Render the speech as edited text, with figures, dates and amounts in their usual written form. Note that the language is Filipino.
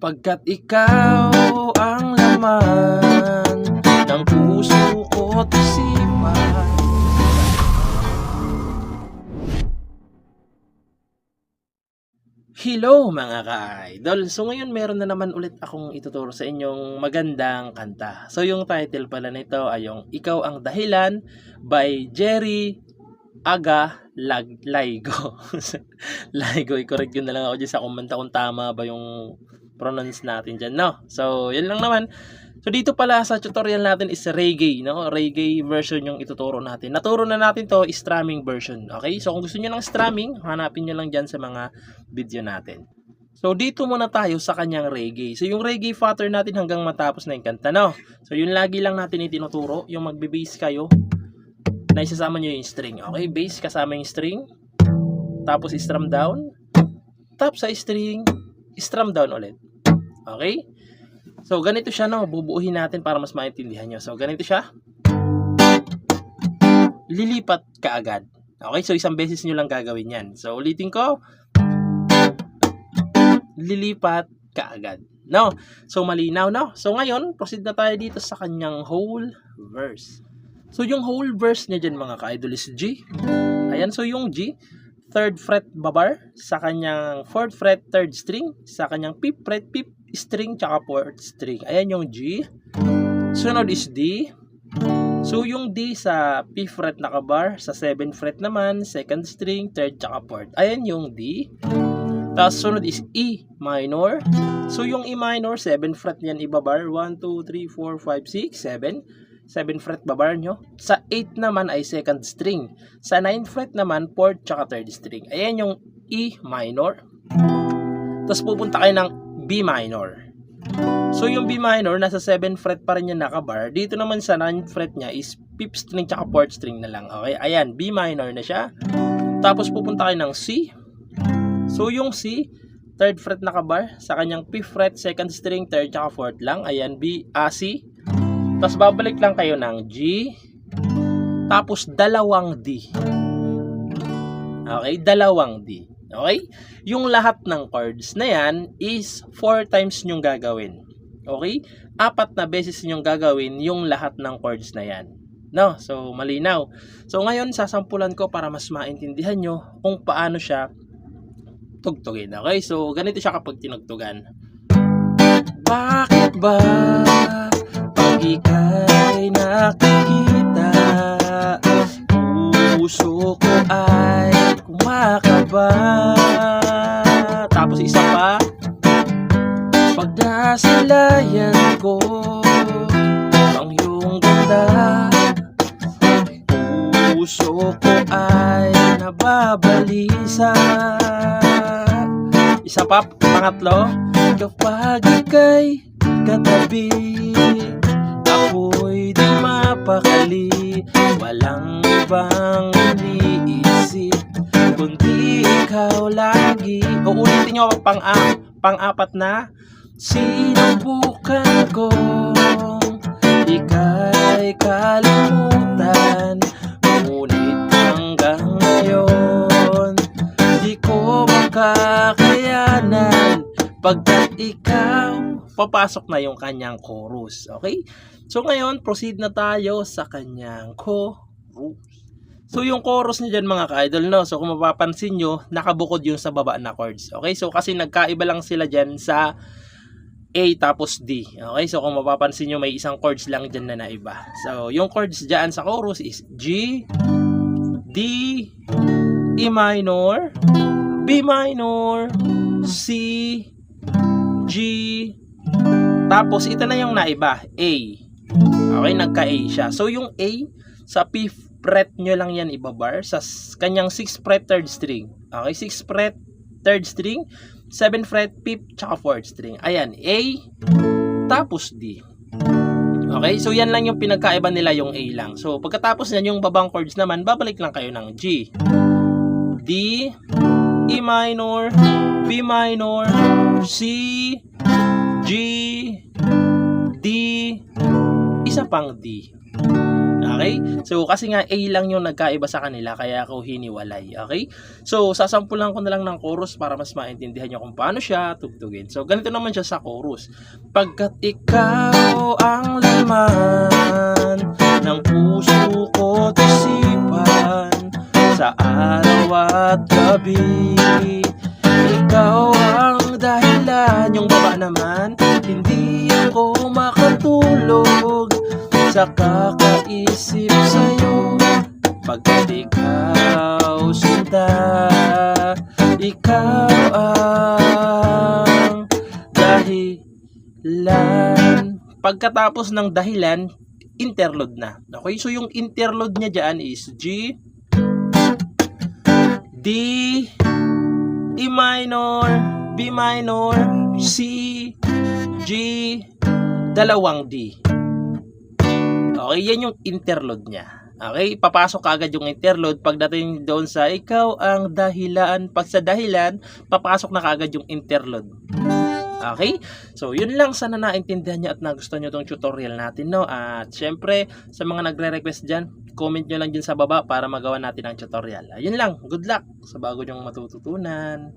Pagkat ikaw ang laman ng puso ko't isipan. Hello mga ka-idol! So ngayon meron na naman ulit akong ituturo sa inyong magandang kanta. So yung title pala nito ay yung Ikaw ang Dahilan by Jerry Laigo. Laigo, i-correct yun na lang ako dyan sa kumanta kung tama ba yung pronounce natin dyan, no? So yun lang naman. So dito pala sa tutorial natin is reggae, no? Reggae version yung ituturo natin. Naturo na natin to is strumming version. Okay? So kung gusto niyo ng strumming, hanapin niyo lang diyan sa mga video natin. So dito muna tayo sa kanyang reggae. So yung reggae pattern natin hanggang matapos na yung kanta, no? So yun lagi lang natin itinuturo, yung magbe-bass kayo na isasama niyo yung string. Okay? Bass kasama yung string. Tapos strum down. Tap sa string, strum down ulit. Okay? So, ganito siya, no? Bubuuhin natin para mas maintindihan nyo. So, ganito siya. Lilipat ka agad. Okay? So, isang beses nyo lang gagawin yan. So, ulitin ko. Lilipat ka agad. No? So, malinaw, no? So, ngayon, proceed na tayo dito sa kanyang whole verse. So, yung whole verse niya dyan, mga ka-idol, is G. Ayan. So, yung G, 3rd fret babar, sa kanyang 4th fret 3rd string, sa kanyang 5th fret 5th string, tsaka 4th string. Ayan yung G. Sunod is D. So yung D sa 5th fret nakabar, sa 7th fret naman 2nd string, 3rd tsaka 4th. Ayan yung D. Tapos sunod is E minor. So yung E minor, 7th fret niyan ibabar, 1, 2, 3, 4, 5, 6, 7. 7th fret babar nyo. Sa 8 naman ay 2nd string. Sa 9th fret naman 4th tsaka 3rd string. Ayan yung E minor. Tapos pupunta kayo ng B minor. So yung B minor nasa 7th fret pa rin yung nakabar. Dito naman sa 9th fret nya is 5th string tsaka 4th string na lang. Okay? Ayan, B minor na siya. Tapos pupunta kayo ng C. So yung C, 3rd fret nakabar, sa kanyang 5th fret, 2nd string, 3rd tsaka 4th lang. Ayan, C. Tapos babalik lang kayo ng G. Tapos dalawang D. Okay, dalawang D. Okay? Yung lahat ng chords na yan is 4 times nyong gagawin. Okay? 4 na beses nyong gagawin yung lahat ng chords na yan. No? So, malinaw. So, ngayon, sasampulan ko para mas maintindihan nyo kung paano siya tugtugin. Okay? So, ganito siya kapag tinugtugan. Bakit ba pag ika'y nakikita, puso ko ay kumakaba? Tapos isa pa, pag nasilayan ko ang iyong ganda, puso ko ay nababalisa. Isa pa, pangatlo, kapag ika'y katabi, ako'y di mapakali, walang ibang iniisip kundi ikaw lagi. O ulitin nyo pang-apat na, sinubukan kong ika'y kalimutan, ngunit hanggang ngayon di ko makakayanan, pagkat ikaw. Papasok na yung kanyang chorus. Okay? So ngayon, proceed na tayo sa kanyang chorus. So yung chorus niya dyan, mga ka-idol, no? So kung mapapansin nyo, nakabukod yung sa baba na chords. Okay? So kasi nagkaiba lang sila dyan sa A tapos D. Okay? So kung mapapansin nyo, may isang chords lang dyan na naiba. So yung chords dyan sa chorus is G, D, E minor, B minor, C, G, tapos ito na yung naiba, A. Okay, nagka-A siya. So yung A, sa 5th fret nyo lang yan ibabar, sa kanyang 6th fret 3rd string. Okay, 6th fret 3rd string, 7th fret 5th tsaka 4th string. Ayan, A, tapos D. Okay, so yan lang yung pinagkaiba nila, yung A lang. So pagkatapos yan, yung babang chords naman, babalik lang kayo ng G, D, E minor, B minor, C, G, D, isa pang D. Okay? So, kasi nga A lang yung nagkaiba sa kanila, kaya ako hiniwalay. Okay? So, sasampulan ko na lang ng chorus para mas maintindihan nyo kung paano siya tugtugin. So, ganito naman siya sa chorus. Pagkat ikaw ang laman ng puso ko't isipan, sa araw at gabi, ikaw ang dahilan. Yung baba naman, hindi ako makatulog sa kakaisip sa'yo. Pagkat ikaw sinta, ikaw ang dahilan. Pagkatapos ng dahilan, interlude na. Okay, so yung interlude niya dyan is G, D, E minor, B minor, C, G, dalawang D. Okay, yan yung interlude niya. Okay, papasok kaagad yung interlude pagdating doon sa ikaw ang dahilan. Pag sa dahilan, papasok na kaagad yung interlude. Okay? So, yun lang. Sana naintindihan nyo at nagustuhan nyo itong tutorial natin, no? At syempre, sa mga nagre-request dyan, comment nyo lang dyan sa baba para magawa natin ang tutorial. Ayun lang. Good luck sa bago nyong matututunan.